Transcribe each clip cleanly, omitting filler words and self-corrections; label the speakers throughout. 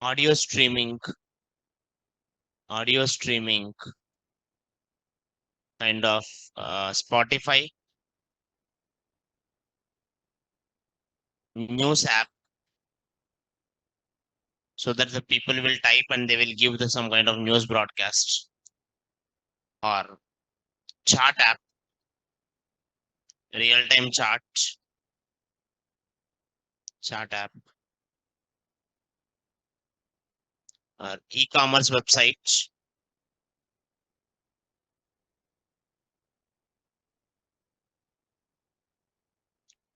Speaker 1: audio streaming, audio streaming, kind of Spotify, news app, so that the people will type and they will give the some kind of news broadcast, or chat app, real time chat app, or e-commerce website,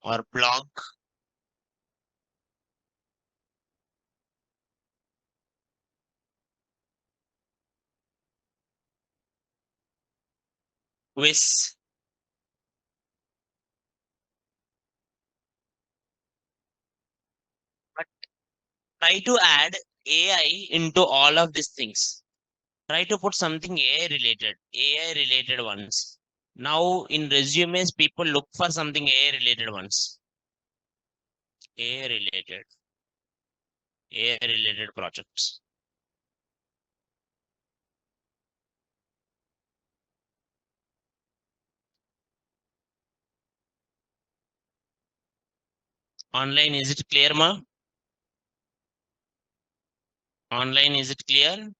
Speaker 1: or blog, quiz. But try to add AI into all of these things. Try to put something AI related ones. Now in resumes, people look for something AI related ones. AI related, AI related projects. Online, is it clear, ma? Online, is it clear?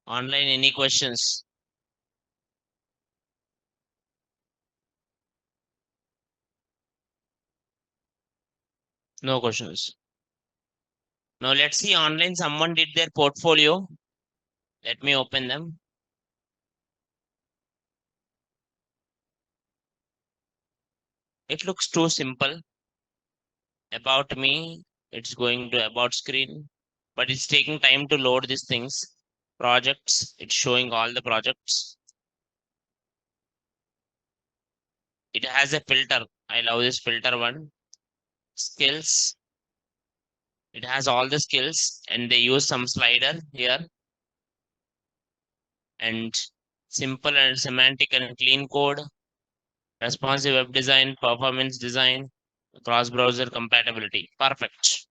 Speaker 1: Online, any questions? No questions. Now let's see online. Someone did their portfolio. Let me open them. It looks too simple. About me, it's going to about screen, but it's taking time to load these things. Projects, it's showing all the projects. It has a filter. I love this filter one. Skills, it has all the skills, and they use some slider here, and simple and semantic and clean code, responsive web design, performance design, cross browser compatibility. Perfect.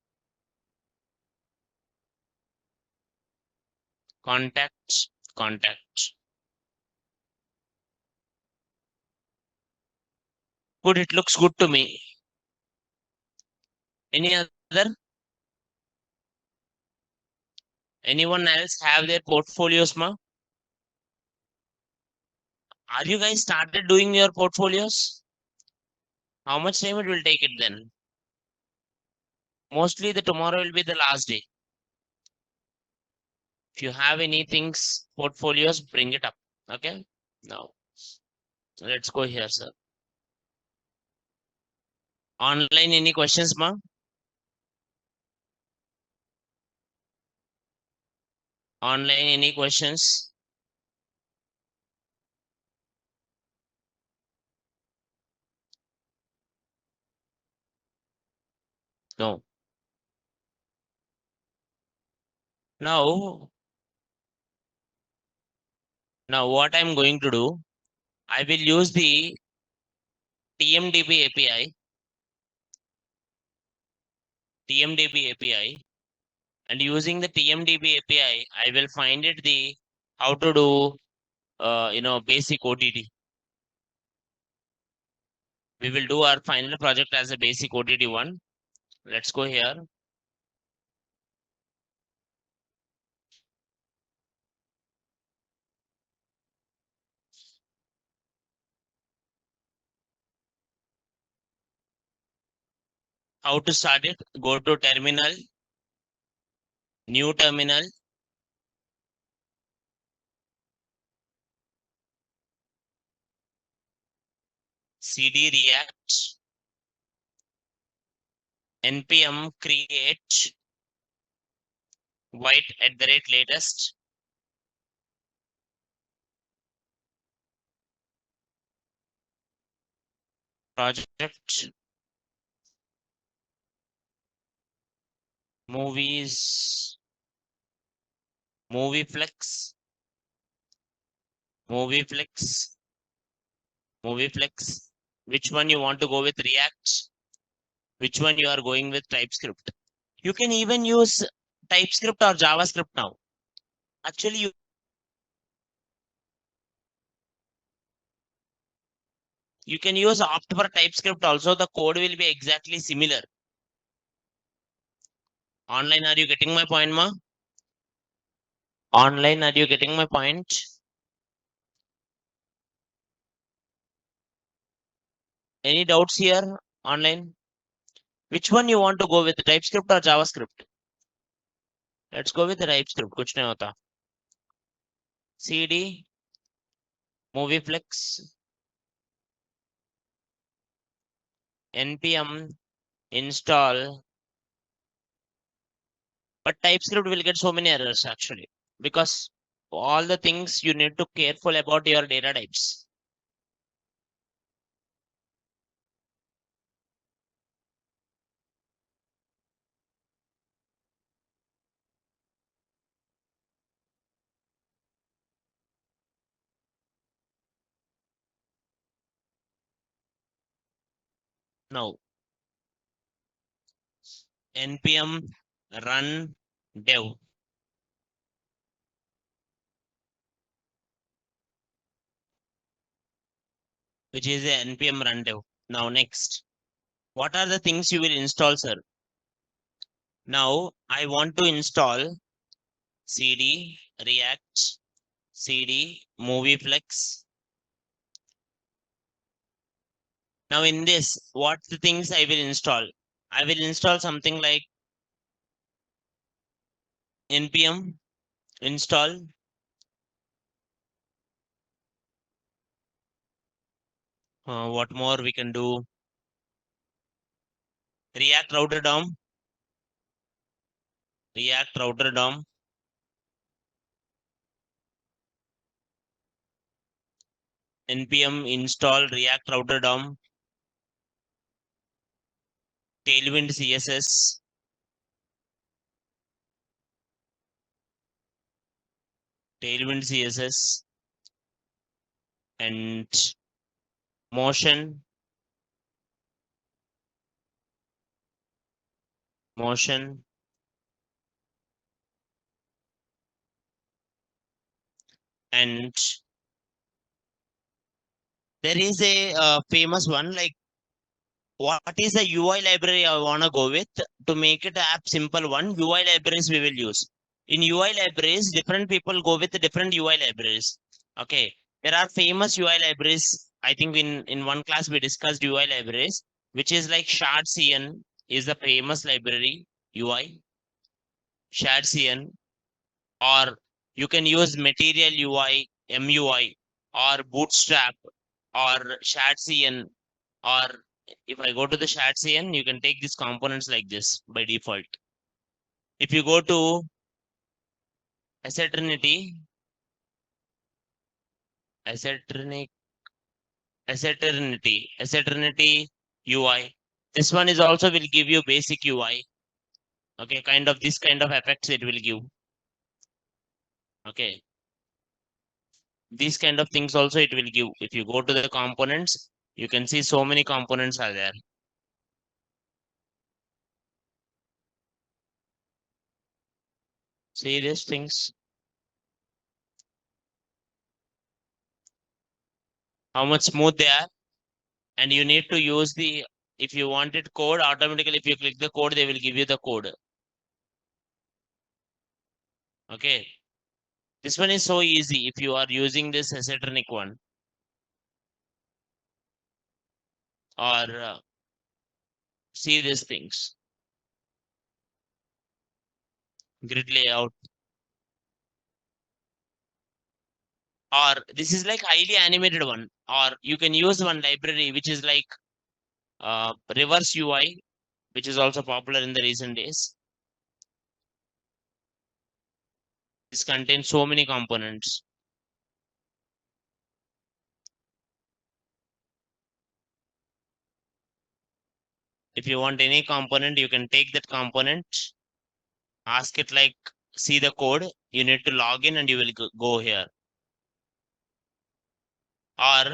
Speaker 1: Contacts, contact. Good, it looks good to me. Any other? Anyone else have their portfolios, ma? Are you guys started doing your portfolios? How much time it will take it then? Mostly the tomorrow will be the last day. If you have any things, portfolios, bring it up. Okay? Now, let's go here, sir. Online, any questions, ma? Online, any questions? No. Now, now what I'm going to do, I will use the TMDB API, TMDB API, and using the TMDB API, I will find it the how to do basic OTT. We will do our final project as a basic OTT one. Let's go here. How to start it? Go to terminal, new terminal, cd react, npm create, white@latest, project, movies, movieflex, movieflex, Movieflex. Which one you want to go with React? Which one you are going with TypeScript? You can even use TypeScript or JavaScript now. Actually, you can use opt for TypeScript also. The code will be exactly similar. Online, are you getting my point, ma? Online, are you getting my point? Any doubts here? Online? Which one you want to go with, TypeScript or JavaScript? Let's go with the TypeScript. कुछ नहीं होता. CD, Movieflex, npm install. But TypeScript will get so many errors actually because all the things you need to careful about your data types. Now, npm run dev, which is a npm run dev. Now, next, what are the things you will install, sir? Now, I want to install CD React, CD Movieflex. Now, in this, what the things I will install? I will install something like npm install. What more we can do? React router DOM, React router DOM, npm install React router DOM, Tailwind CSS, Tailwind CSS, and Motion, Motion, and there is a famous one like what is the UI library I want to go with to make it app simple one. UI libraries we will use. In UI libraries, different people go with different UI libraries. Okay, there are famous UI libraries. I think in one class we discussed UI libraries, which is like ShardCN is the famous library UI. ShardCN, or you can use Material UI, MUI, or Bootstrap, or ShardCN, or if I go to the ShardCN, you can take these components like this by default. If you go to Asseternity, Asseternity, Asseternity UI. This one is also will give you basic UI. Okay, kind of this kind of effects it will give. Okay, these kind of things also it will give. If you go to the components, you can see so many components are there. See these things, how much smooth they are, and you need to use the if you wanted code automatically. If you click the code, they will give you the code. Okay, this one is so easy if you are using this Asetronic one or see these things, grid layout, or this is like highly animated one, or you can use one library which is like reverse UI, which is also popular in the recent days. This contains so many components. If you want any component, you can take that component, ask it like, see the code, you need to log in and you will go here. Or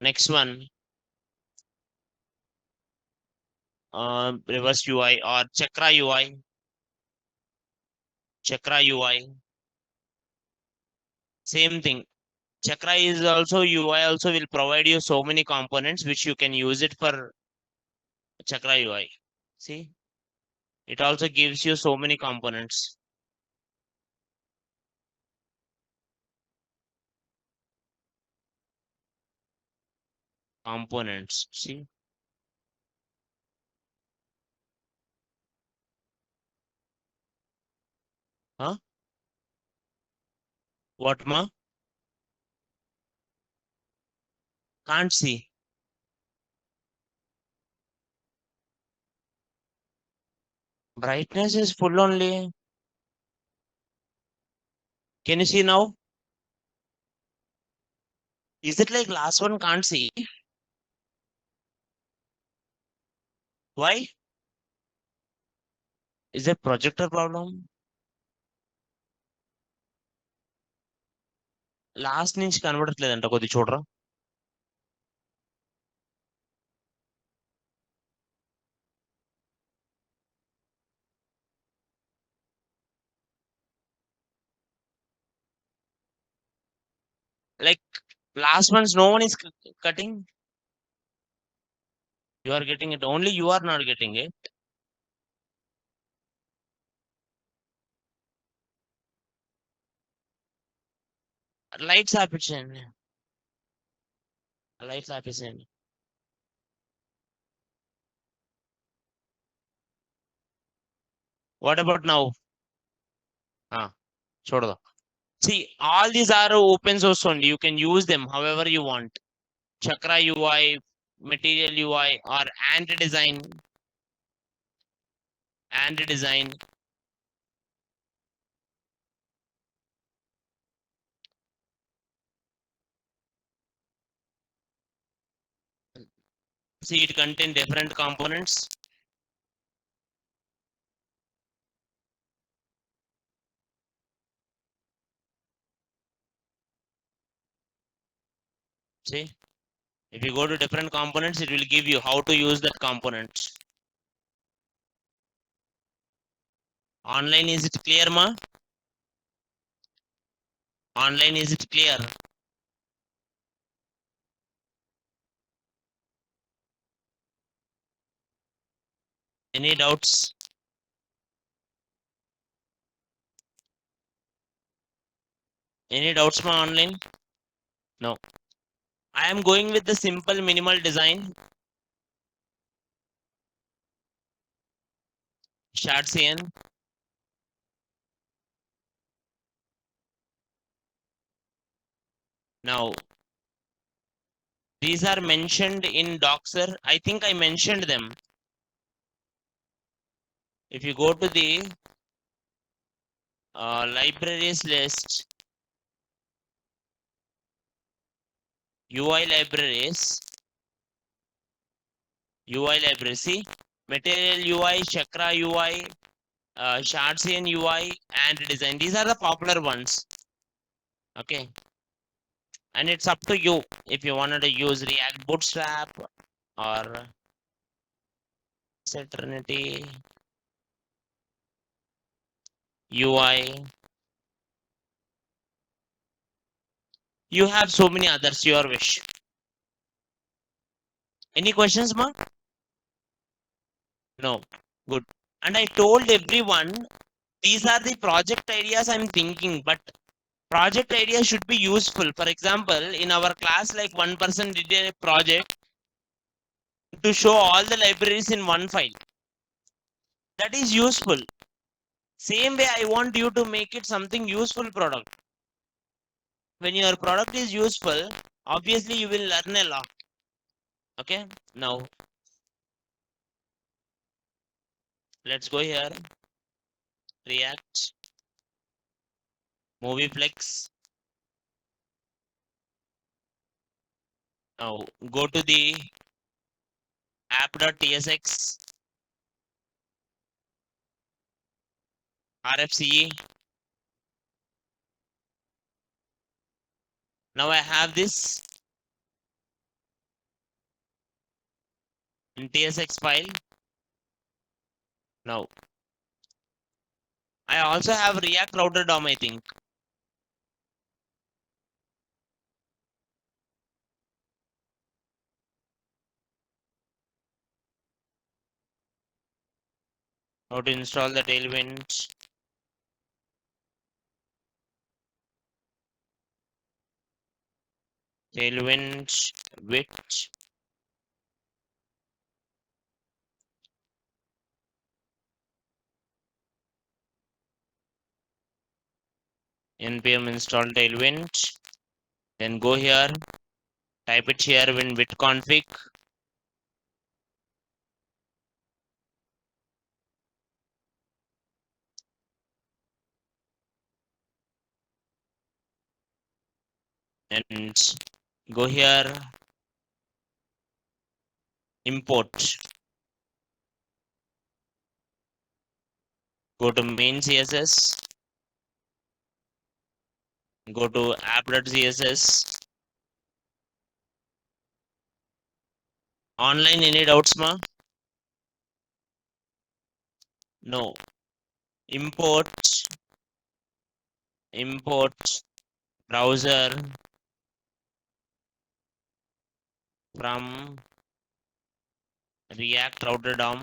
Speaker 1: Next one, reverse UI or Chakra UI. Chakra UI, same thing. Chakra is also UI also will provide you so many components which you can use it for Chakra UI. See, it also gives you so many components. Components. See, huh? What ma? Can't see. Brightness is full only. Can you see now? Is it like last one can't see? Why? Is it projector problem? Last నుంచి కనబడట్లేదంట కొద్ది చూడరా. Like last ones, no one is cutting. You are getting it. Only you are not getting it. Lights ఆపించండి. Lights ఆపేసేయండి. What about now? చూడదు. See, all these are open source only. You can use them however you want. Chakra UI, Material UI, or Ant Design. Ant Design. See, it contain different components. See, if you go to different components, it will give you how to use that components. Online, is it clear, ma? Online, is it clear? Any doubts? Any doubts, ma, online? No. I am going with the simple minimal design. Shartsian. Now, these are mentioned in Doxer. I think I mentioned them. If you go to the libraries list, UI libraries, see, Material UI, Chakra UI, Shartsian UI, and design. These are the popular ones. Okay. And it's up to you if you wanted to use React Bootstrap or Trinity UI. You have so many others, your wish. Any questions, ma? No. Good. And I told everyone these are the project ideas I'm thinking, but project ideas should be useful. For example, in our class, like one person did a project to show all the libraries in one file. That is useful. Same way, I want you to make it something useful product. When your product is useful, obviously you will learn a lot. Okay, now let's go here. React, Movieflex. Now go to the app.tsx, RFCE. Now I have this in TSX file. Now, I also have React router DOM, I think. How to install the Tailwind. Tailwind with npm install Tailwind. Then go here, type it here in with config. And go here, import. Go to main CSS. Go to app.css. Online any doubts, ma? No. Import browser from React router DOM.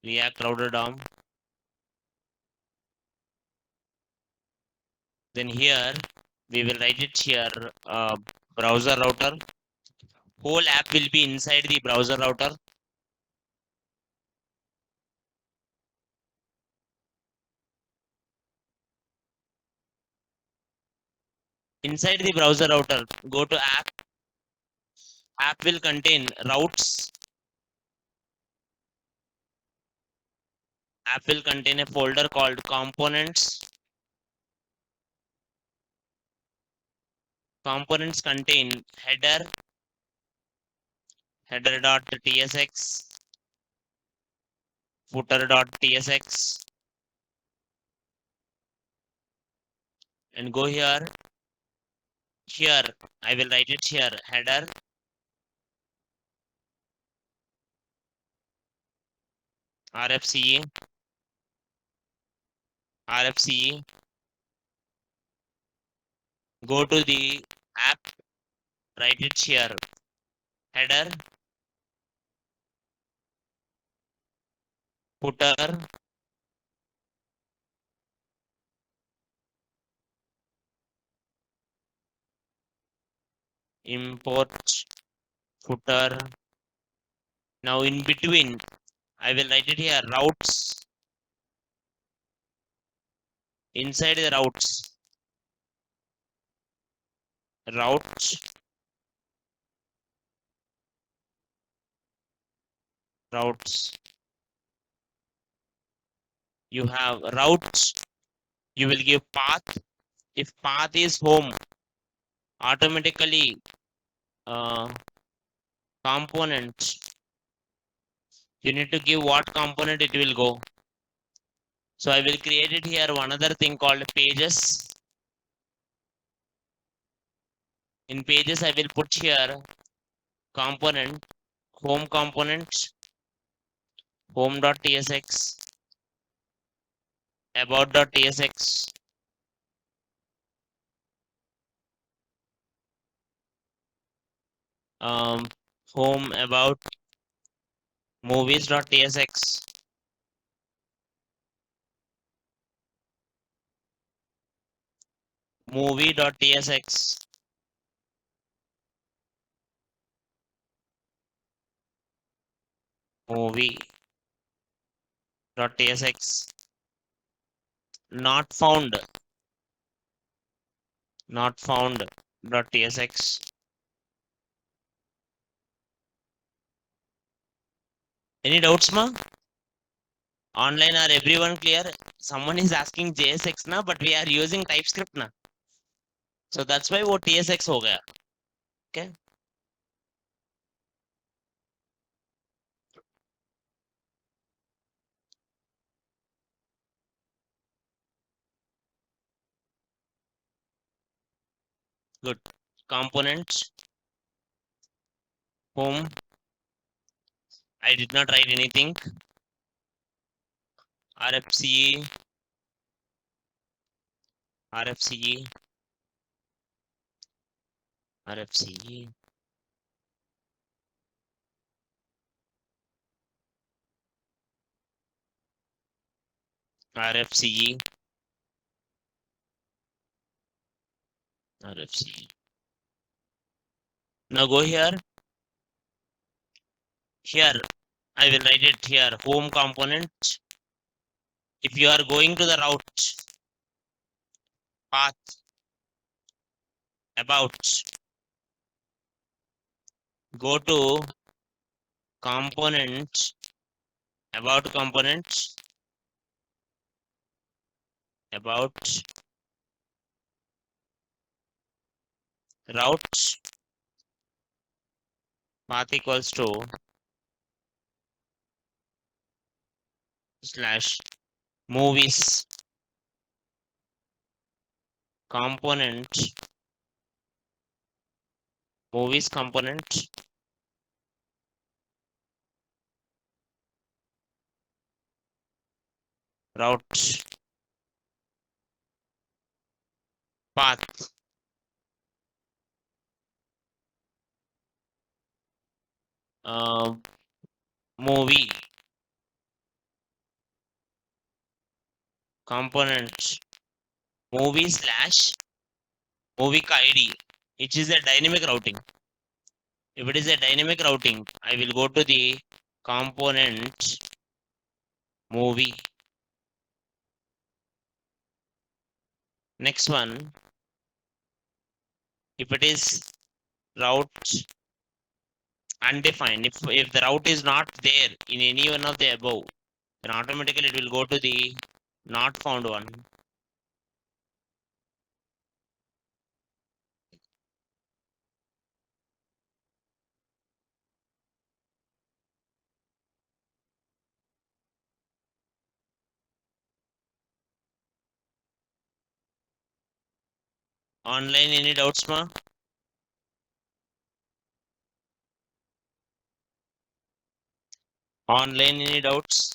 Speaker 1: React router DOM. Then here we will write it here, browser router. Whole app will be inside the browser router. Inside the browser router, go to app. App will contain routes. App will contain a folder called components. Components contain header.tsx, footer.tsx, and go here. Here I will write it here, header RFCE. Go to the app, write it here, header, footer, import footer. Now in between, I will write it here, routes. Inside the routes, routes. You have routes. You will give path. If path is home, automatically component. You need to give what component it will go. So I will create it here one other thing called pages. In pages, I will put here component, home component, home.tsx, about.tsx, um, home about movies.tsx, movie.tsx, movie.tsx, not found, not found.tsx. Any doubts, ma? Online are everyone clear? Someone is asking JSX na, but we are using TypeScript na. So that's why वो TSX हो गया. Okay. Good. Components. Whom? I did not write anything. RFCE. RFCE. RFCE. RFCE. RFCE. Now go here. Here, I will write it here. Home component. If you are going to the route, path, about, go to component, about component, about route, path equals to slash movies component, movies component, route, path, uh, movie component, movie slash movie ID, which is a dynamic routing. If it is a dynamic routing, I will go to the component movie. Next one, if it is route undefined, if the route is not there in any one of the above, then automatically it will go to the not found one. Online, any doubts, ma? Online, any doubts?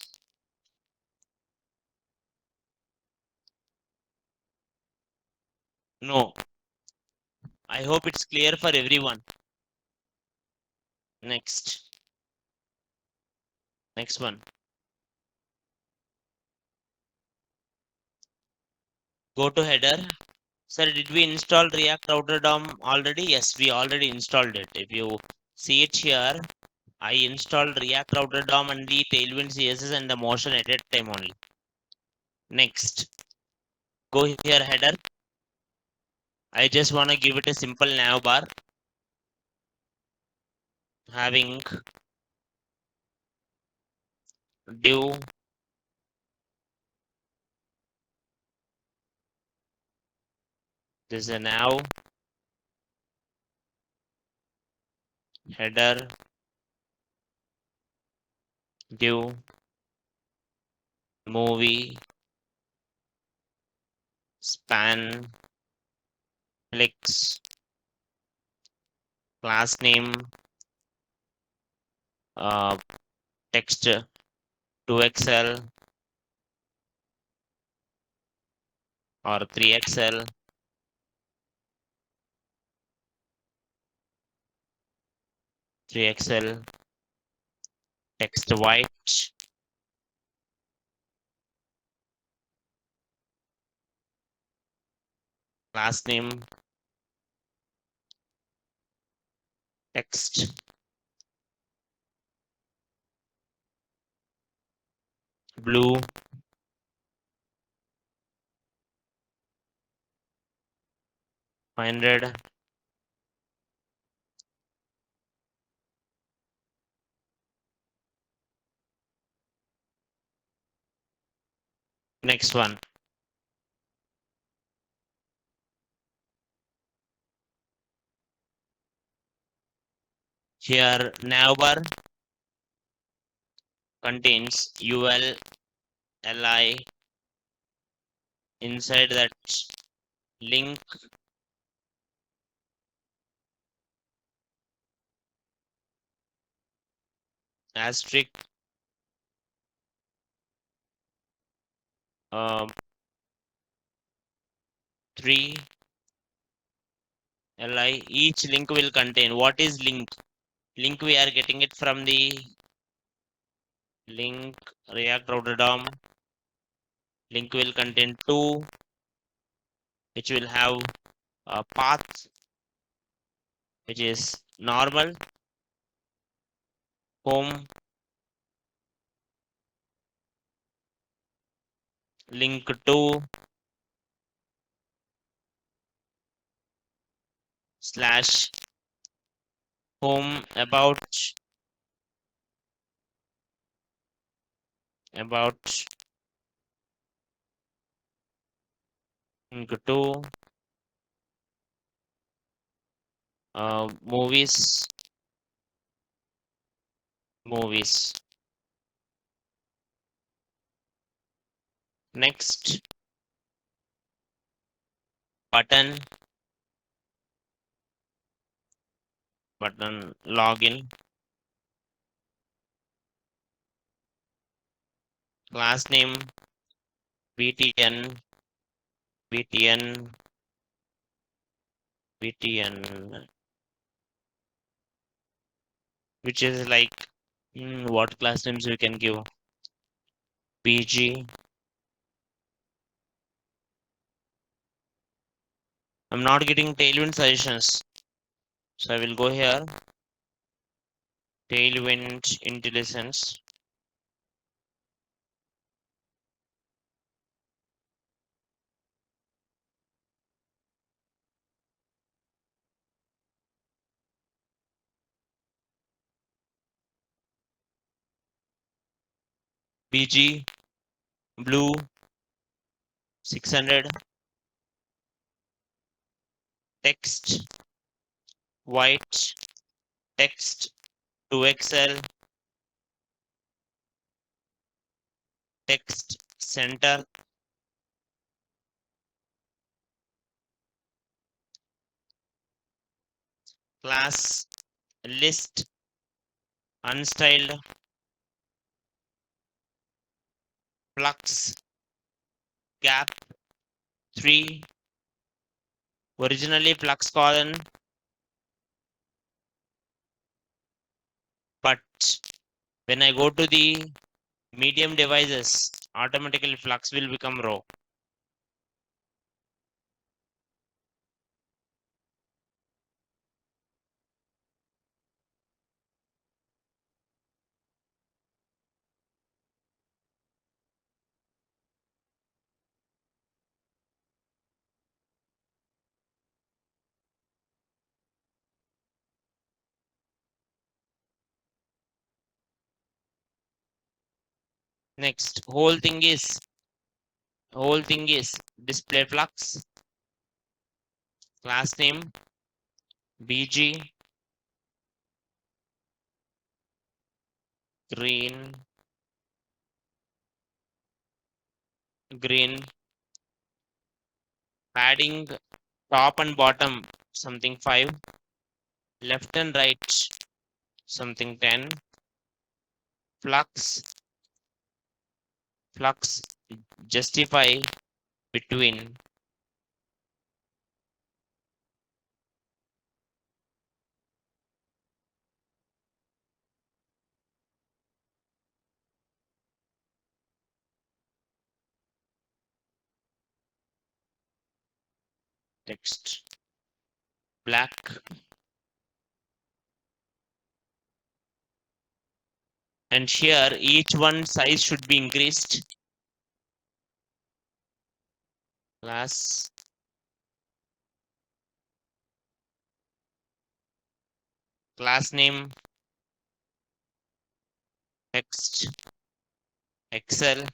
Speaker 1: No. I hope it's clear for everyone. Next. Next one. Go to header. Sir, did we install React Router DOM already? Yes, we already installed it. If you see it here, I installed React Router DOM and the Tailwind CSS and the motion at that time only. Next. Go here, header. I just want to give it a simple nav bar. Having div this is a nav header div movie span clicks class name text 2xl or 3xl 3xl text white class name text blue 500 next one here navbar contains ul li inside that link asterisk, 3 li. Each link will contain. What is link? Link we are getting it from the link React router DOM. Link will contain 2, which will have a path, which is normal, home, link to slash home about link to movies. Next button login, class name btn, btn, btn, which is like what class names we can give? bg. I'm not getting Tailwind suggestions, so I will go here. Tailwind intelligence. bg blue 600, text white, text to Excel, text center, class list unstyled, flux gap 3, originally flux colon, but when I go to the medium devices, automatically flux will become row. Next, whole thing is display flux, class name bg green, padding top and bottom something 5, left and right something 10, flux justify between text black, and here each one size should be increased. Class name text excel,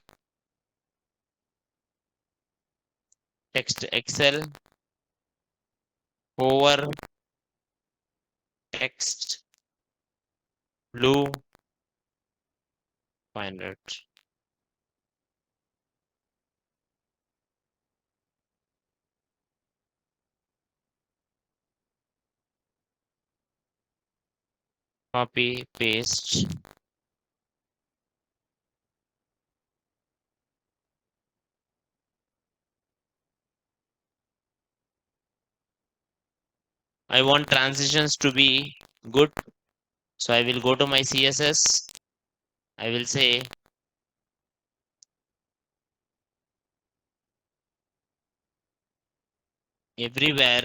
Speaker 1: over text blue 500. Copy paste I want transitions to be good. So I will go to my CSS. I will say everywhere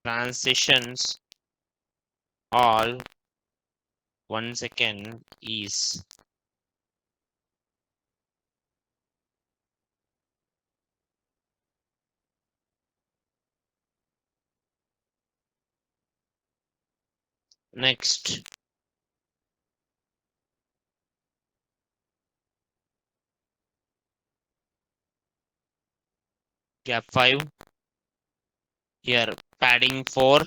Speaker 1: transitions all 1 second is next. Gap 5 here, padding 4,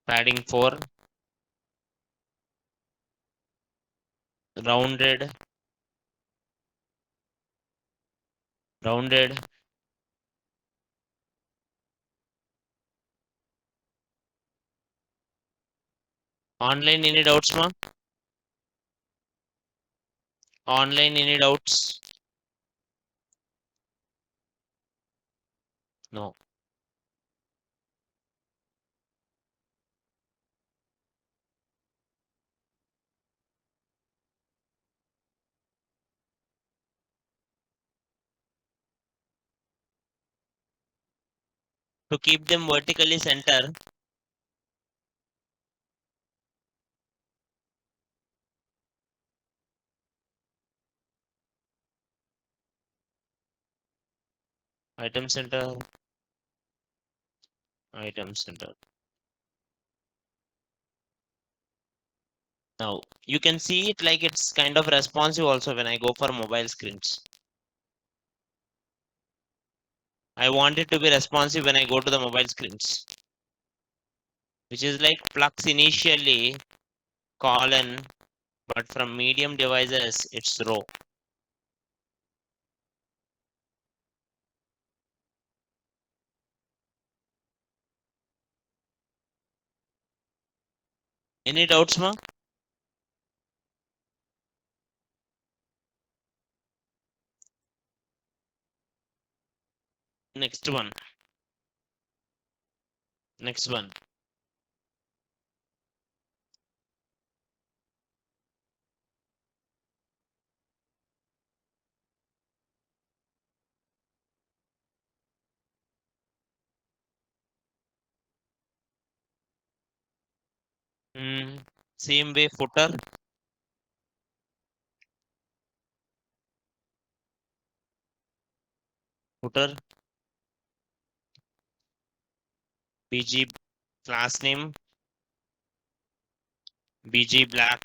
Speaker 1: padding 4, rounded, rounded. Online any doubts, ma? Online any doubts? No. To keep them vertically center, item center, item center. Now you can see it like it's kind of responsive also when I go for mobile screens. I want it to be responsive when I go to the mobile screens, which is like Flux initially colon, but from medium devices it's row. Any doubts, ma? Next one. Next one. Same way footer, footer, BG class name, BG black,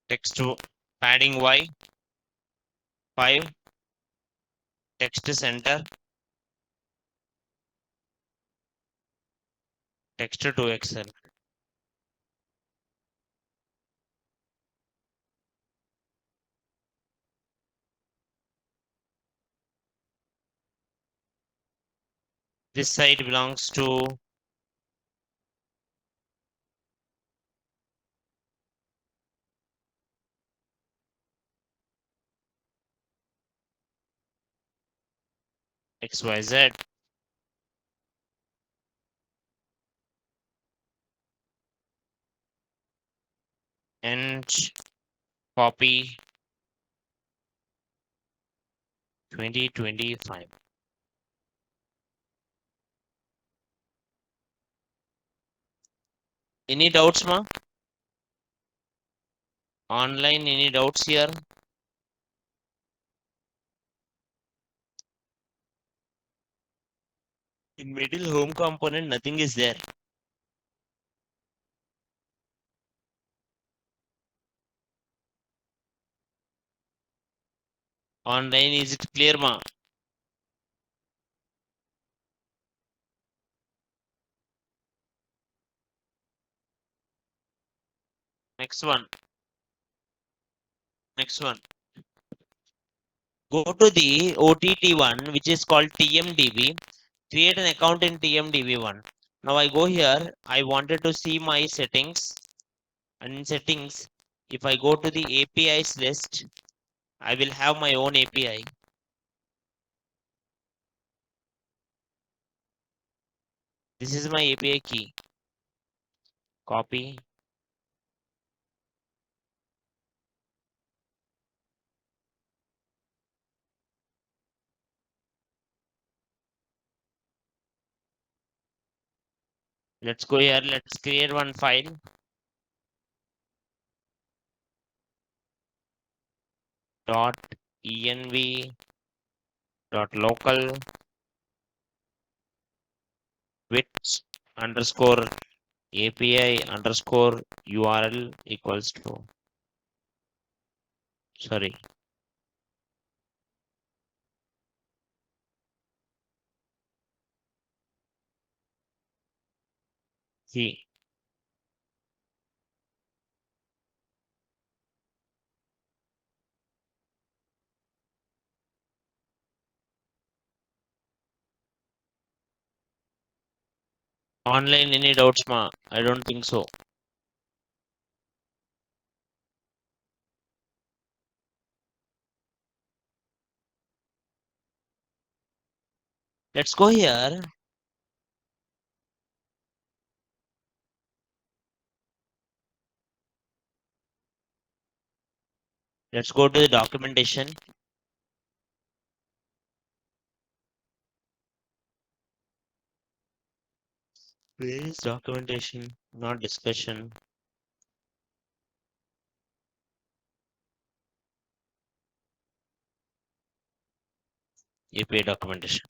Speaker 1: text padding Y, 5, text center, text to Excel. This side belongs to XYZ. And copy 2025. Any doubts, ma? Online, any doubts here? In middle home component, nothing is there. Online, is it clear, ma? Next one. Next one. Go to the OTT one, which is called TMDB. Create an account in TMDB one. Now I go here. I wanted to see my settings. And in settings, if I go to the APIs list, I will have my own API. This is my API key. Copy. Let's go here. Let's create one file. Dot env dot local with underscore API underscore URL equals to, sorry, see, online any doubts ma? I don't think so. Let's go here. Let's go to the documentation. Where is documentation? Not discussion. API documentation.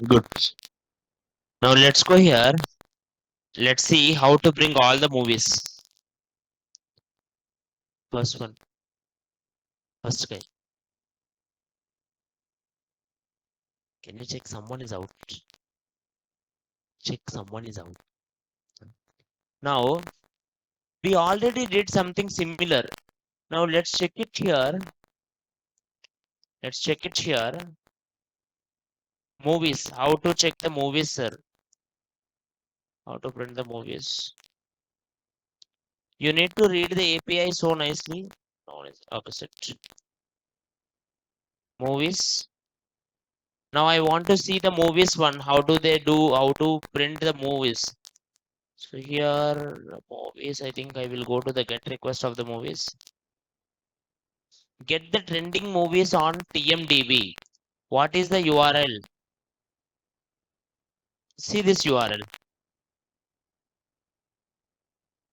Speaker 1: Good. Now let's go here. Let's see how to bring all the movies. First one. First guy. Can you check someone is out? Check someone is out. Now we already did something similar. Now let's check it here. Let's check it here. Movies. How to check the movies, sir? How to print the movies? You need to read the API so nicely. No, it's opposite. Movies. Now I want to see the movies one. How do they do? How to print the movies? So here, movies. I think I will go to the get request of the movies. Get the trending movies on TMDB. What is the URL? See this URL.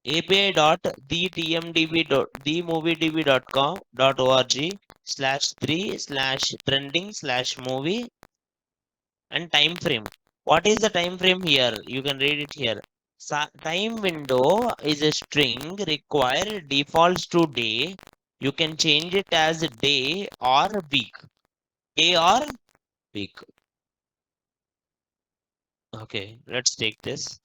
Speaker 1: api.themoviedb.com.org/3/trending/movie and time frame. What is the time frame here? You can read it here. Time window is a string require defaults to day. You can change it as day or week. Day or week. Okay, let's take this.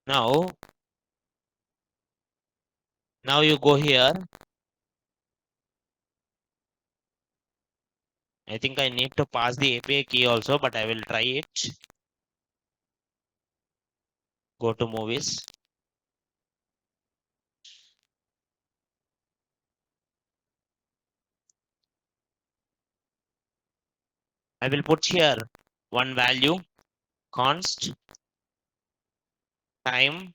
Speaker 1: Now, now you go here. I think I need to pass the API key also, but I will try it. Go to movies. I will put here one value, const time,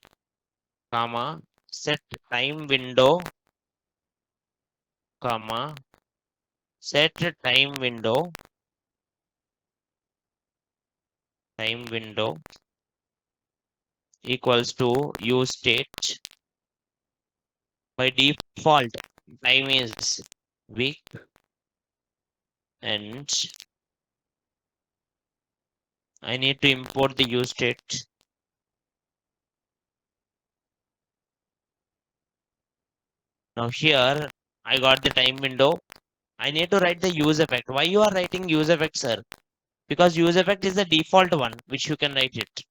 Speaker 1: comma, set time window, comma, set time window equals to use state. By default, time is week, and I need to import the use state. Now here I got the time window. I need to write the use effect. Why you are writing use effect, sir? Because use effect is the default one which you can write it.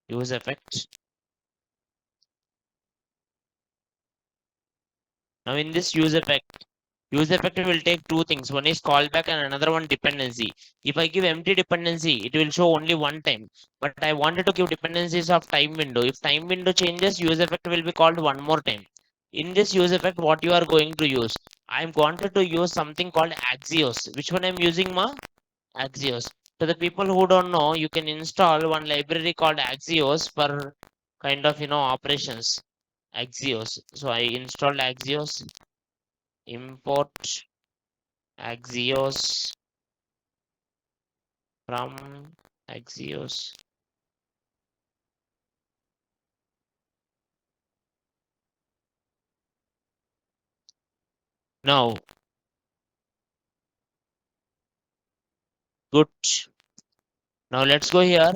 Speaker 1: Use effect. Now in this use effect will take two things. One is callback and another one dependency. If I give empty dependency, it will show only one time. But I wanted to give dependencies of time window. If time window changes, use effect will be called one more time. In this use effect, what you are going to use? I'm wanted to use something called Axios. Which one I'm using, ma? Axios. To the people who don't know, you can install one library called Axios for kind of operations. Axios. So I installed Axios. Import Axios from Axios. Now, good. Now let's go here.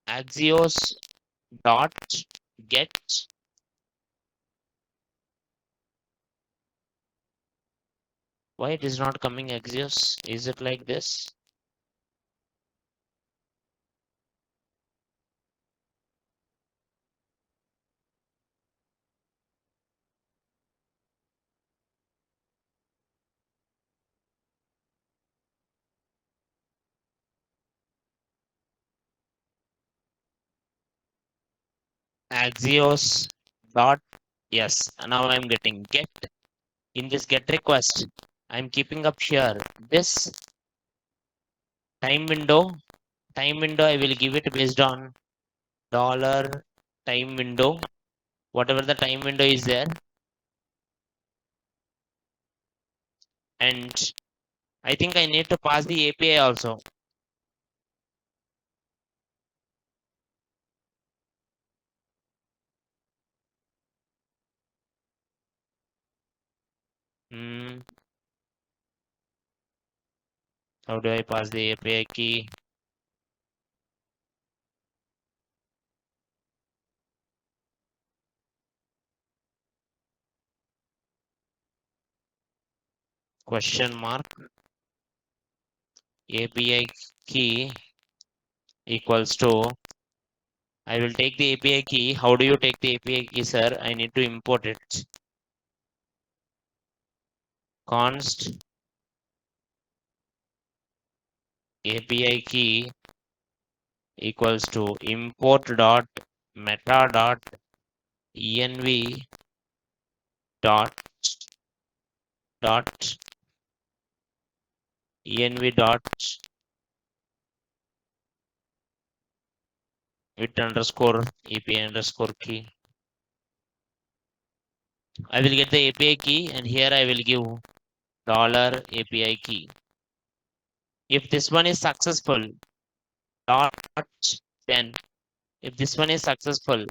Speaker 1: Axios dot get. Why it is not coming Axios? Is it like this? Axios dot yes. Now I'm getting get. In this get request, I'm keeping up here this time window. Time window I will give it based on dollar time window. Whatever the time window is there. And I think I need to pass the API also. How do I pass the API key? Question mark. API key equals to. I will take the API key. How do you take the API key, sir? I need to import it. Const API key equals to import dot meta dot env dot env dot with underscore API underscore key. I will get the API key and here I will give dollar API key. If this one is successful, then if this one is successful,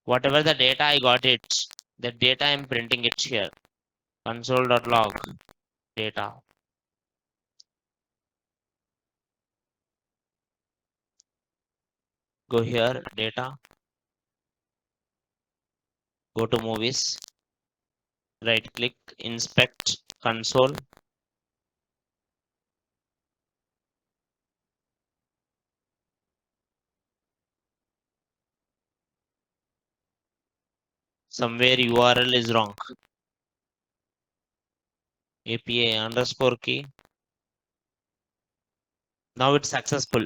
Speaker 1: whatever the data I got it, the data I'm printing it here. Console.log data. Go here, data. Go to movies. Right click, inspect console. Somewhere URL is wrong. API underscore key. Now it's successful.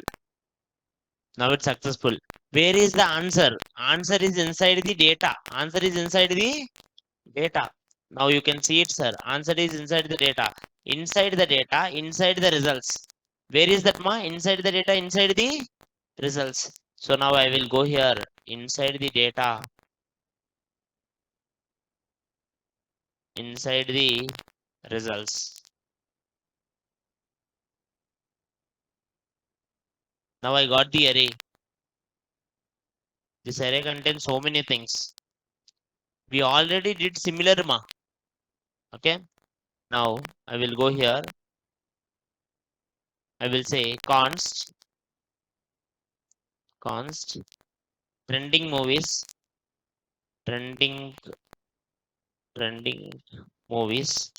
Speaker 1: Now it's successful. Where is the answer? Answer is inside the data. Answer is inside the data. Now you can see it, sir. Answer is inside the data. Inside the data, inside the results. Where is that ma? Inside the data, inside the results. So now I will go here inside the data, inside the results. Now I got the array. This array contains so many things. We already did similar ma. Okay. Now I will go here. I will say const trending movies, trending trending movies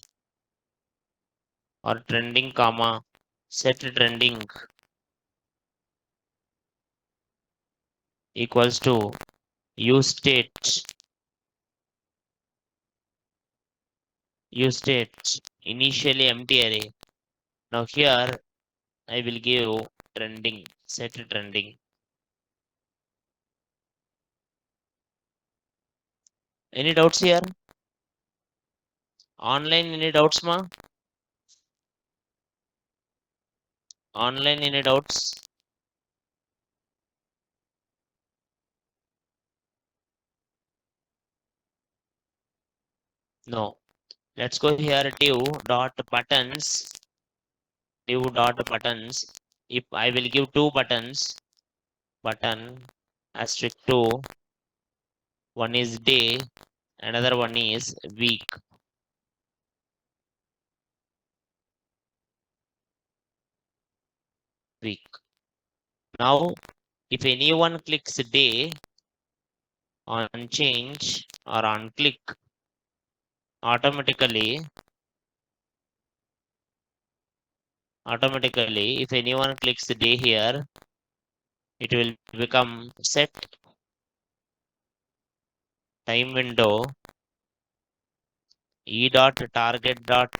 Speaker 1: or trending comma set trending equals to use state initially empty array. Now here I will give trending set trending. Any doubts here? Online any doubts ma? Online any doubts? No. Let's go here div dot buttons. If I will give two buttons, button asterisk 2, one is day, another one is week. Now if anyone clicks day on change or on click, automatically if anyone clicks day here, it will become set time window e dot target dot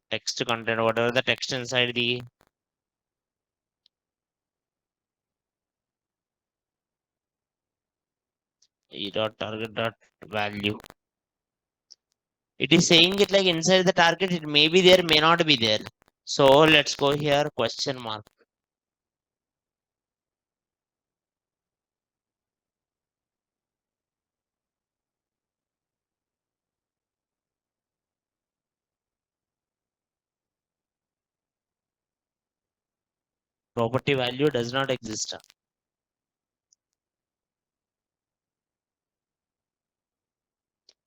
Speaker 1: text content, whatever the text inside the e dot target dot value. It is saying it like inside the target, it may be there, may not be there. So let's go here question mark. Property value does not exist.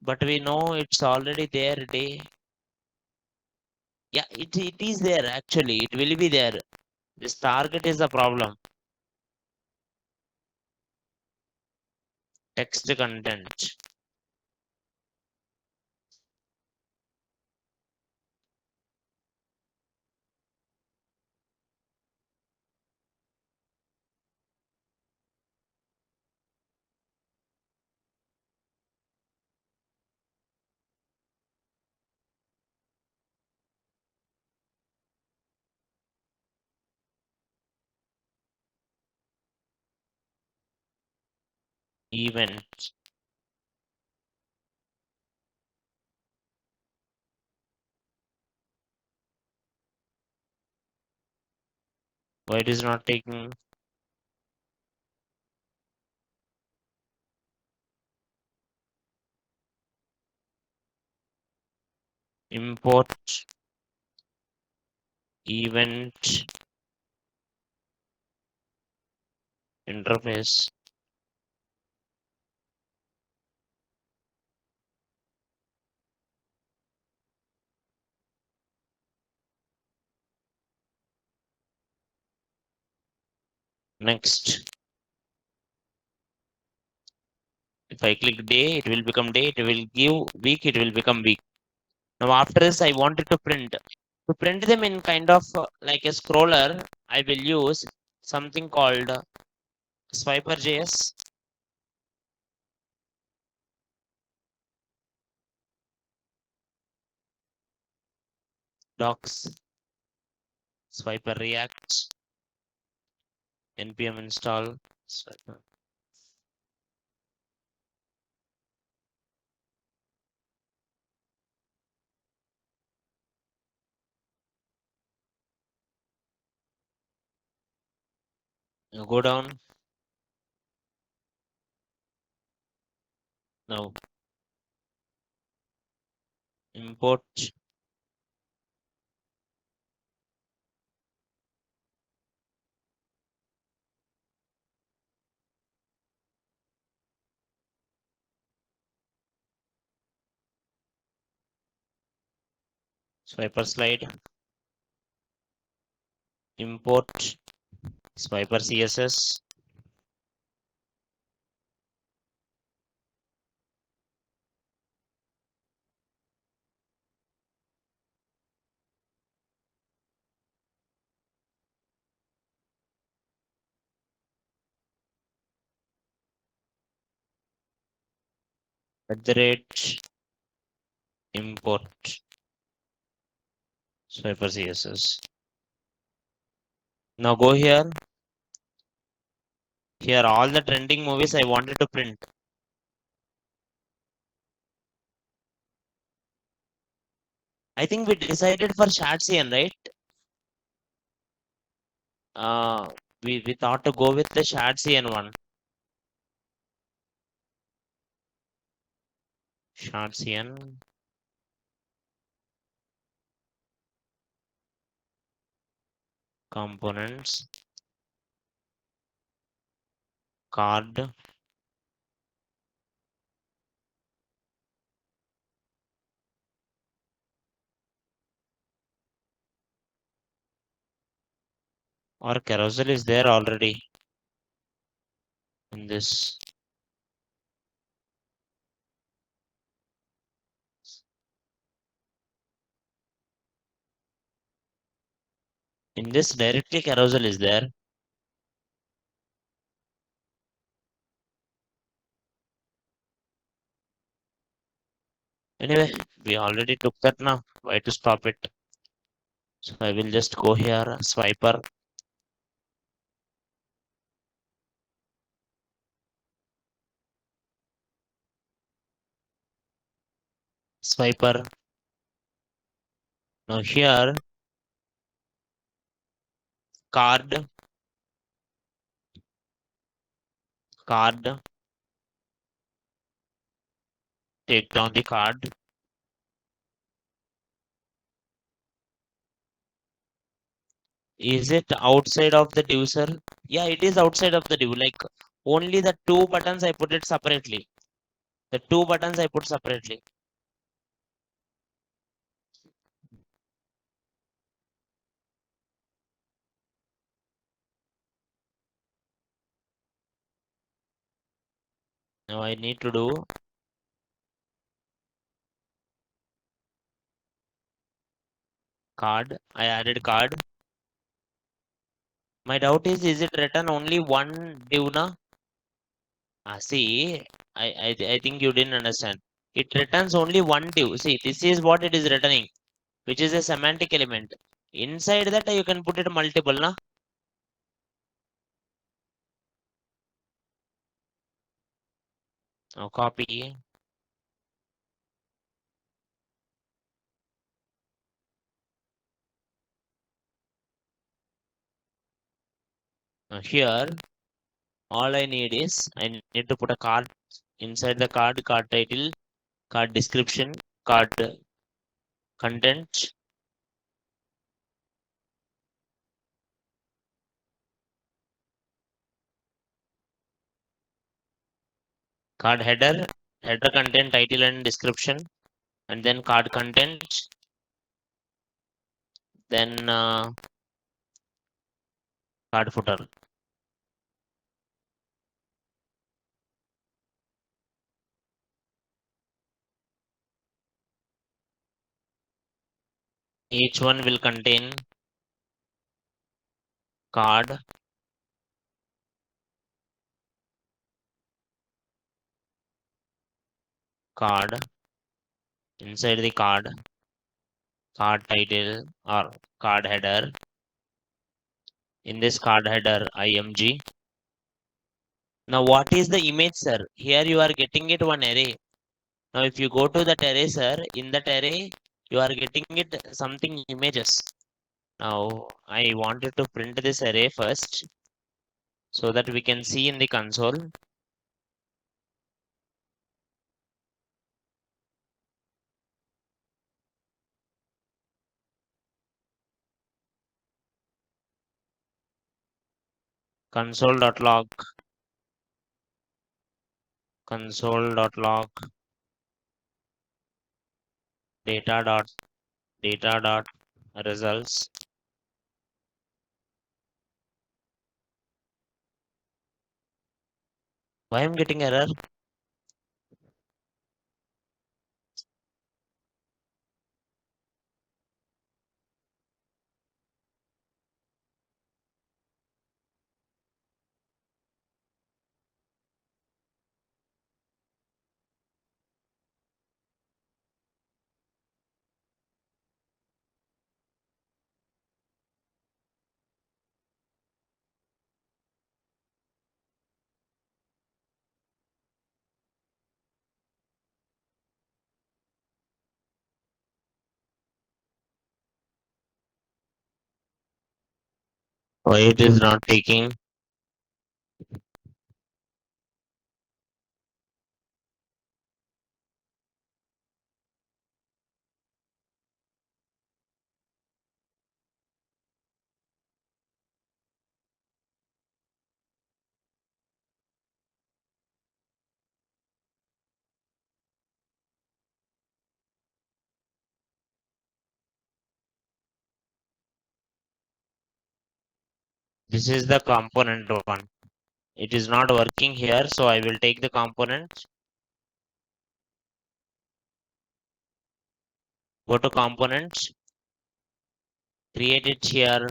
Speaker 1: But we know it's already there day. Yeah, it is there actually. It will be there. This target is the problem. Text content. Event. Why it is not taking import event interface. Next. If I click day, it will become day. It will give week, it will become week. Now after this, I wanted to print. To print them in kind of like a scroller, I will use something called Swiper.js. Docs, Swiper React, npm install. Swiper. Now go down. Now import swiper slide, import swiper CSS, import swiper CSS. Now go here. Here all the trending movies I wanted to print. I think we decided for Shartsian, right? Uh, we thought to go with the Shartsian one. Shartsian components card or carousel is there already in this. In this directly carousel is there. Anyway, we already took that now. Why to stop it? So I will just go here, swiper, swiper. Now here, card, card, take down the card. Is it outside of the div, sir? Yeah, it is outside of the div. Like only the two buttons I put it separately. The two buttons I put separately. Now I need to do card. I added card. My doubt is it written only one div na? See, I think you didn't understand. It returns only one div. See, this is what it is returning, which is a semantic element. Inside that you can put it multiple, na? Now copy. Now here, all I need is I need to put a card inside the card, card title, card description, card content, card header, header content, title and description, and then card content, then card footer. Each one will contain card, card, inside the card, card title or card header. In this card header, img. Now, what is the image, sir? Here you are getting it one array. Now, if you go to that array, sir, in that array, you are getting it something images. Now, I wanted to print this array first. so that we can see in the console. Console.log, console.log, data dot results. Why I'm getting error? Why it is not taking? This is the component one. It is not working here, so I will take the component. Go to components, create it here,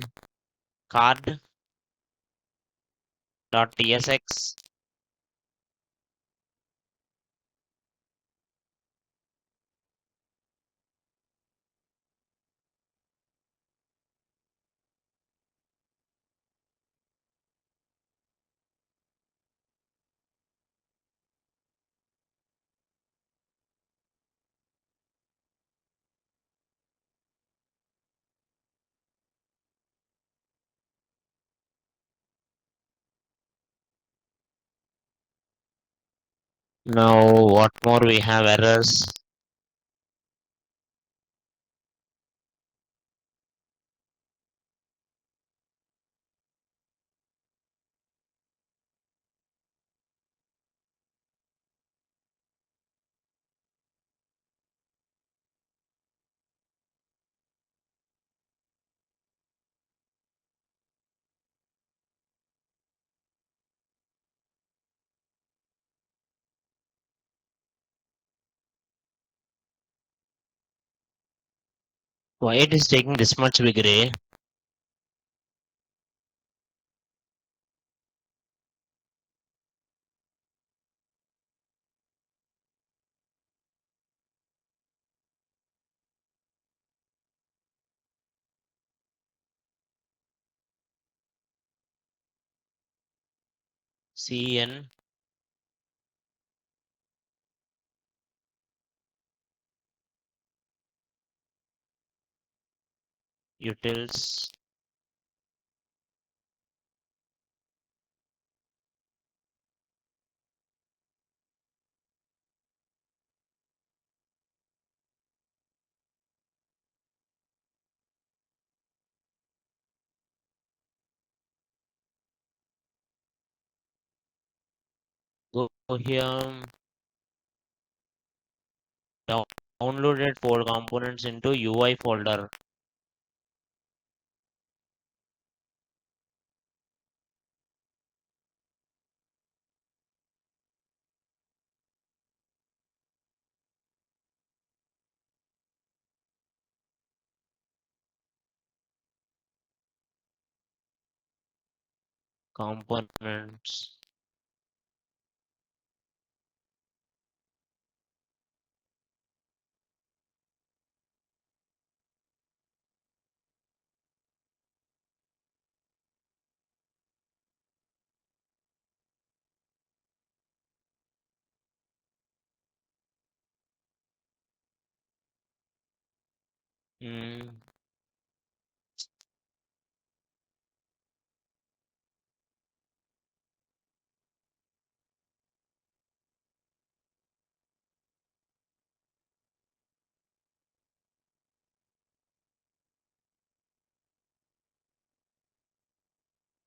Speaker 1: card.tsx. Now, what more we have errors? Why it is taking this much big array? Cn utils go here, downloaded 4 components into UI folder. Components. Mm,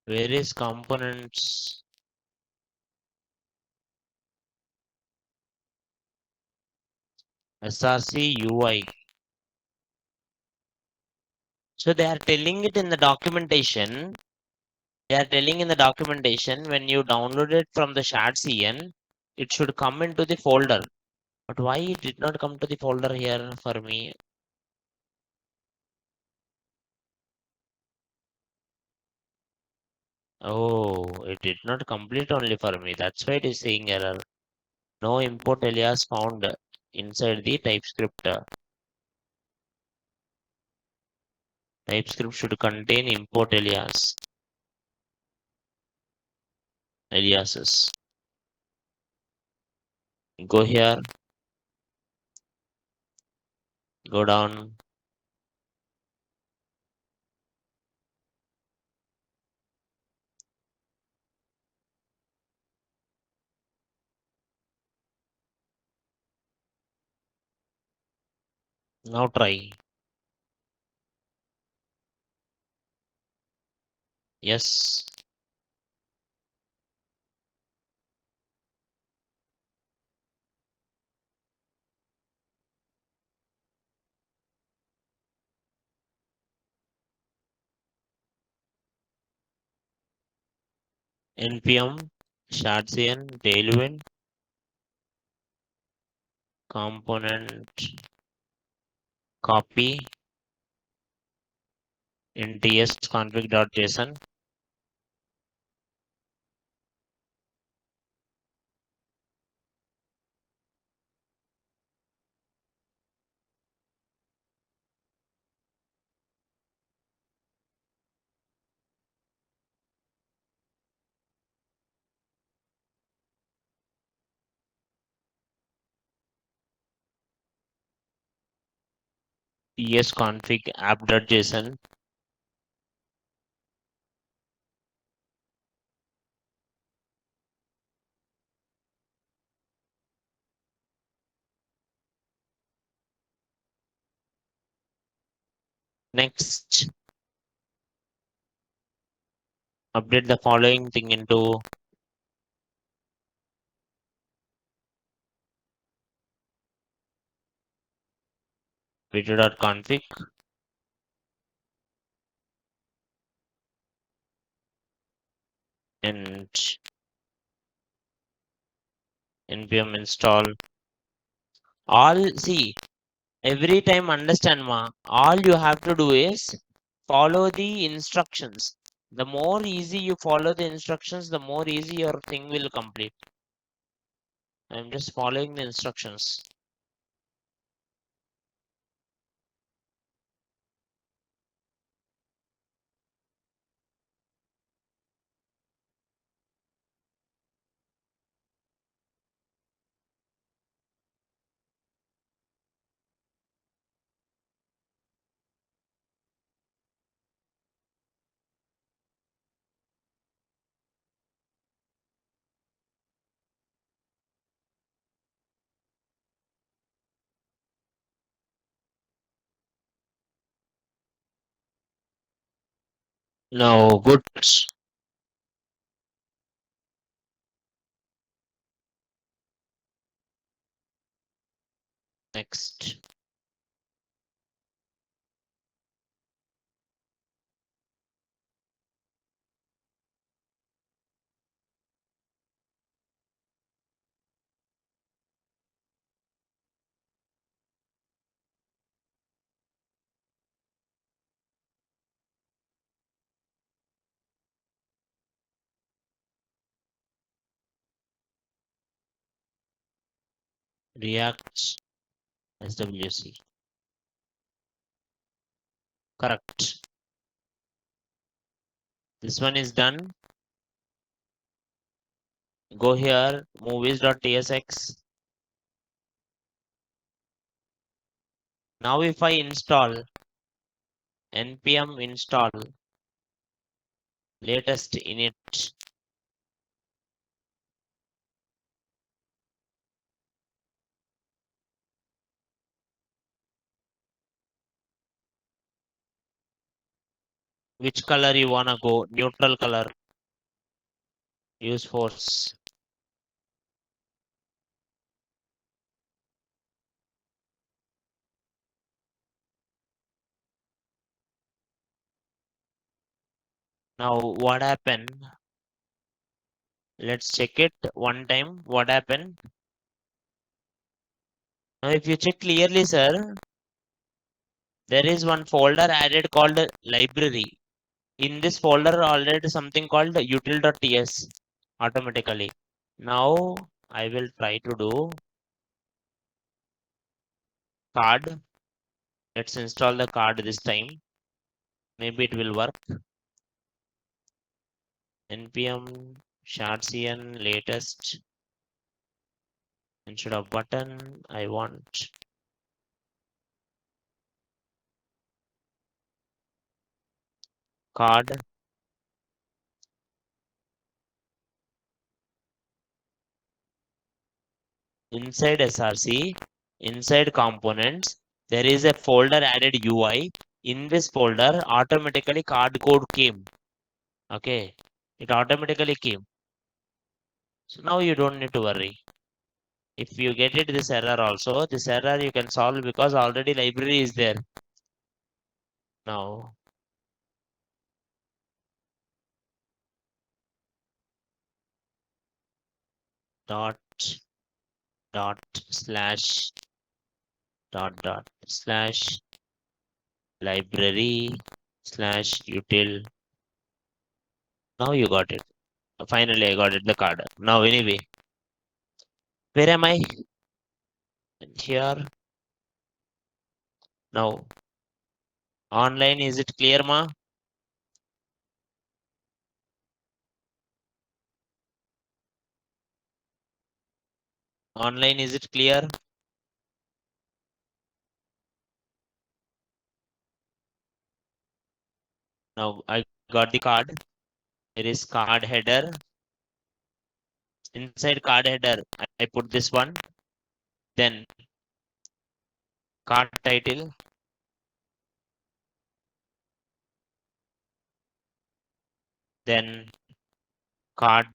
Speaker 1: Various components. SRC UI. So they are telling it in the documentation. They are telling in the documentation when you download it from the shared CN, it should come into the folder. But why it did not come to the folder here for me? Oh, it did not complete only for me. That's why it is saying error. No import alias found inside the TypeScript. TypeScript should contain import aliases. Go here, go down. Now try. Yes. npm shardcn tailwind component copy in tsconfig.json. tsconfig app.json. Next, update the following thing into video.config and npm install. All see every time understand ma. All you have to do is follow the instructions. The more easy you follow the instructions, the more easy your thing will complete. I'm just following the instructions. Now, good. Next. React SWC. Correct. This one is done. Go here, movies.tsx. Now if I install npm install latest init, which color you wanna go, neutral color, use force. Now what happened? Let's check it one time. What happened? Now if you check clearly, sir, there is one folder added called library. In this folder already something called util.ts automatically. Now I will try to do card. Let's install the card this time. Maybe it will work. npm sharcn latest. Instead of button, I want card. Inside src, inside components, there is a folder added UI. In this folder, automatically card code came. Okay, it automatically came. So now you don't need to worry. If you get it this error also, this error you can solve because already library is there. Now dot dot slash dot slash library slash util. Now you got it. Finally I got it the card. Now anyway, where am I? Here. Now online, is it clear, ma? Online, is it clear? Now I got the card. There is card header. Inside card header, I put this one. Then card title. Then card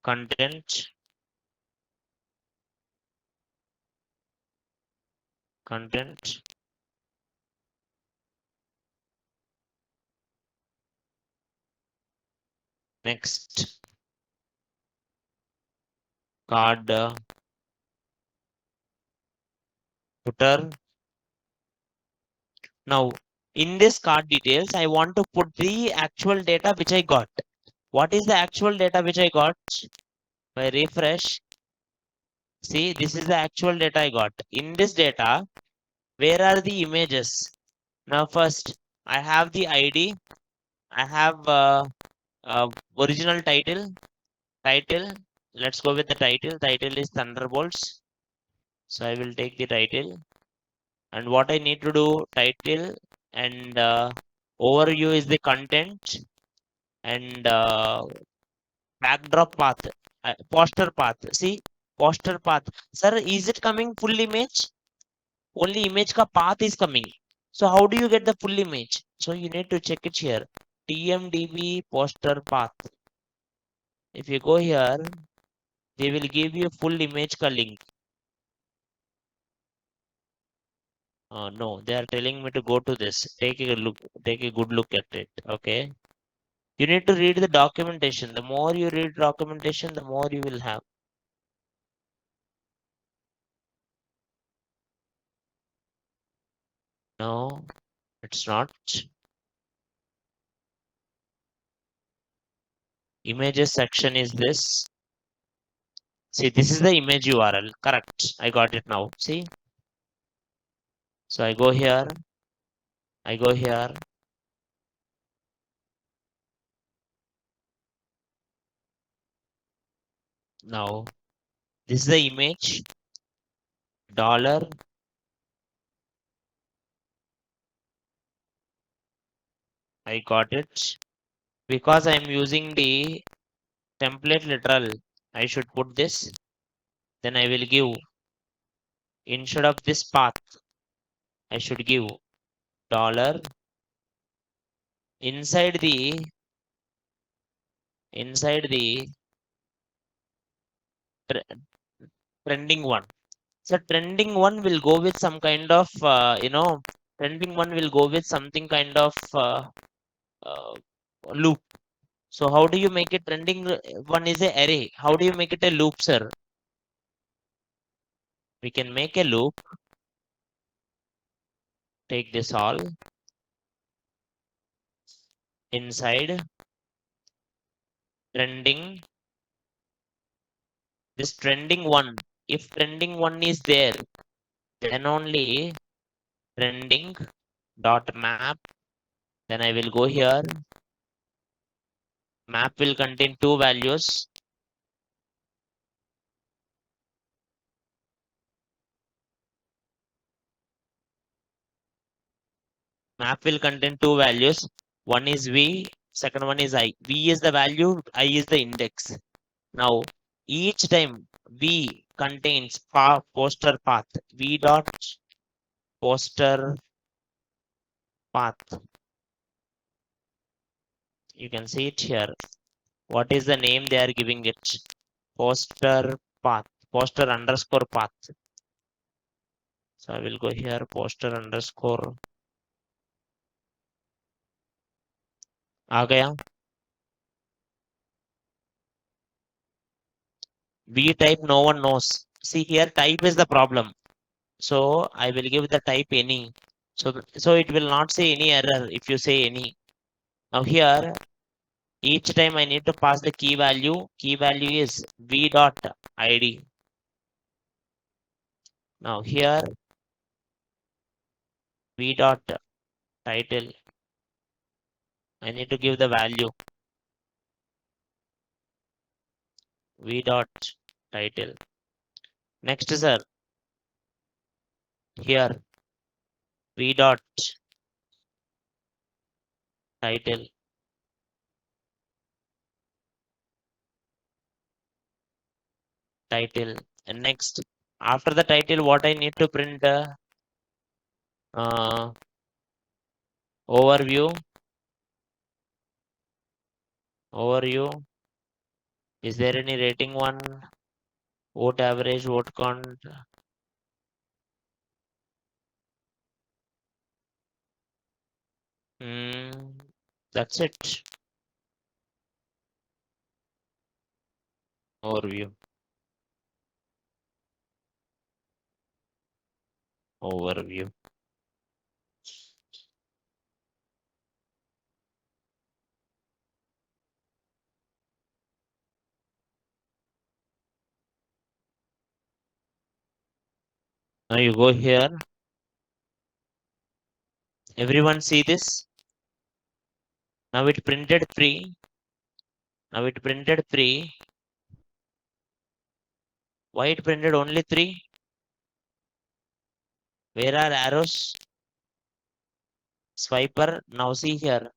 Speaker 1: content. Content. Next card footer. Now in this card details, I want to put the actual data which I got. What is the actual data which I got? If I refresh, see, this is the actual data I got. In this data, where are the images? Now first, I have the ID. I have original title. Title. Let's go with the title. Title is Thunderbolts. So I will take the title. And what I need to do, title and overview is the content and backdrop path, poster path. See, poster path. Sir, is it coming full image? Only image ka path is coming. So how do you get the full image? So you need to check it here. TMDB poster path. If you go here, they will give you full image ka link. No, they are telling me to go to this. Take a look. Take a good look at it. Okay. You need to read the documentation. The more you read documentation, the more you will have. No, it's not. Images section is this. See, this is the image URL. Correct. I got it now. See? So I go here. I go here. Now, this is the image. Dollar. I got it. Because I'm using the template literal, I should put this. Then I will give, instead of this path, I should give dollar inside the tre- trending one. So trending one will go with some kind of trending one will go with something kind of uh, loop. So how do you make it trending one is a array? How do you make it a loop, sir? We can make a loop. Take this all inside trending. This trending one. If trending one is there, then only trending dot map. Then I will go here. Map will contain two values. Map will contain two values. One is v, second one is I. V is the value, I is the index. Now, each time v contains poster path, v dot poster path. You can see it here. What is the name they are giving it? Poster path, poster underscore path. So I will go here, poster underscore. आ गया. V type no one knows. See here, type is the problem. So I will give the type any. So it will not say any error if you say any. Now here, each time I need to pass the key value. Key value is v dot id. Now here, v dot title. I need to give the value v dot title. Next, sir, here v dot title. Title. And next, after the title, what I need to print? Uh, overview. Overview. Is there any rating one? Vote average, vote count. That's it. Overview. Overview. Now you go here. Everyone see this? Now it printed 3. Now it printed 3. Why it printed only 3? Where are arrows? Swiper. Now see here.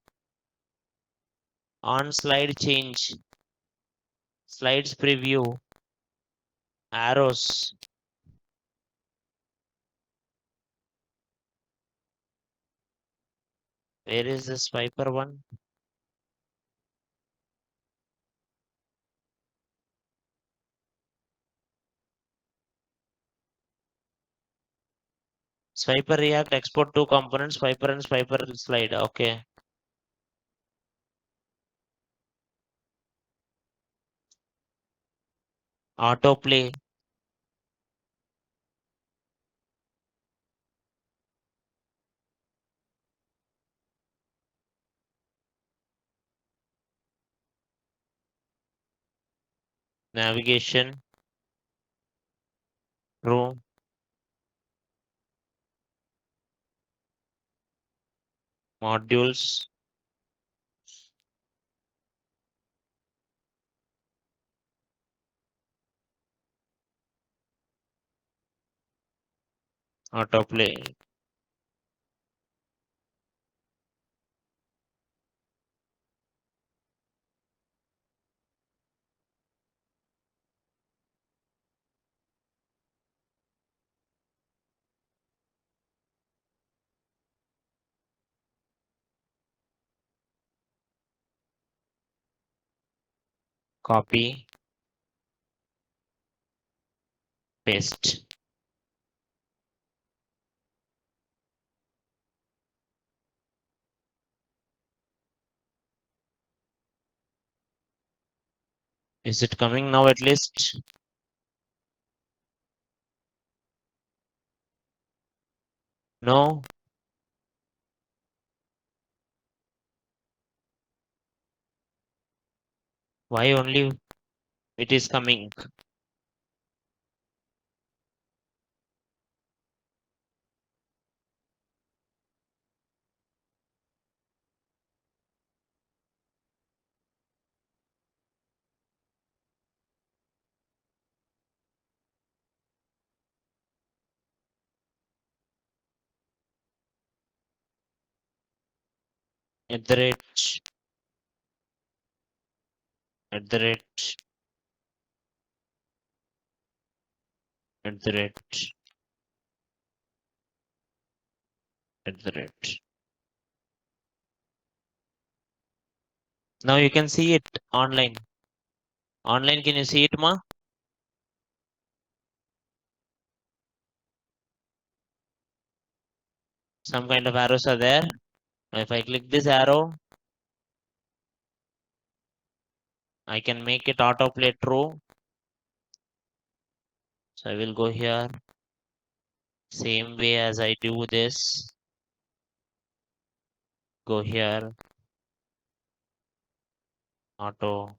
Speaker 1: On slide change. Slides preview. Arrows. Where is the swiper one? Swiper React export two components, swiper and swiper slide. Okay. Autoplay. Navigation. Row. Modules. Autoplay. Copy, paste. Is it coming now at least? No. Why only it is coming? At the rate, at the rate, at the rate, at the rate. Now you can see it online. Online, can you see it, ma? Some kind of arrows are there. If I click this arrow, I can make it autoplay true. So I will go here. Same way as I do this. Go here. Auto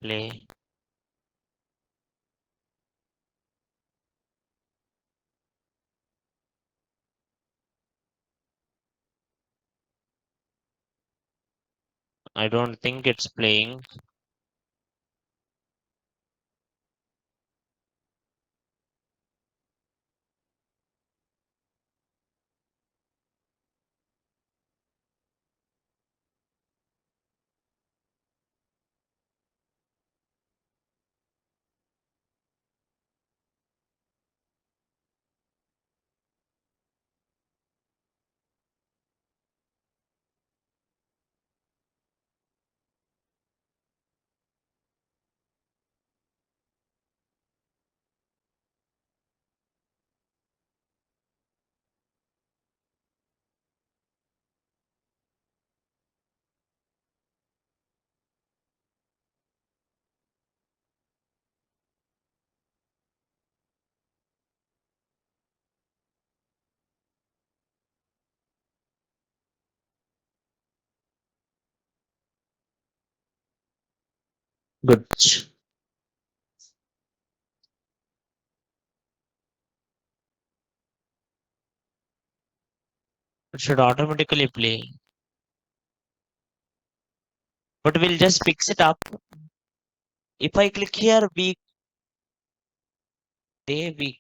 Speaker 1: play. I don't think it's playing. Good. It should automatically play. But we'll just fix it up. If I click here week, day, week.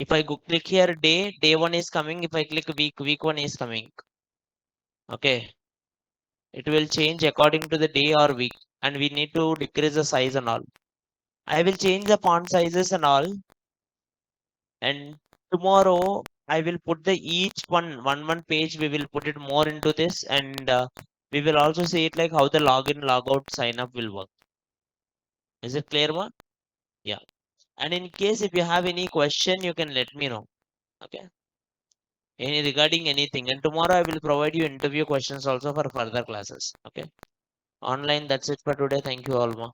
Speaker 1: If I go click here day one is coming. If I click week one is coming. Okay. It will change according to the day or week. And we need to decrease the size and all. I will change the font sizes and all. And tomorrow I will put the each one page. We will put it more into this, and we will also see it like how the login logout sign up will work. Is it clear, ma? Yeah. And in case if you have any question, you can let me know. Okay. Any regarding anything. And tomorrow I will provide you interview questions also for further classes. Okay. Online. That's it for today. Thank you all, ma.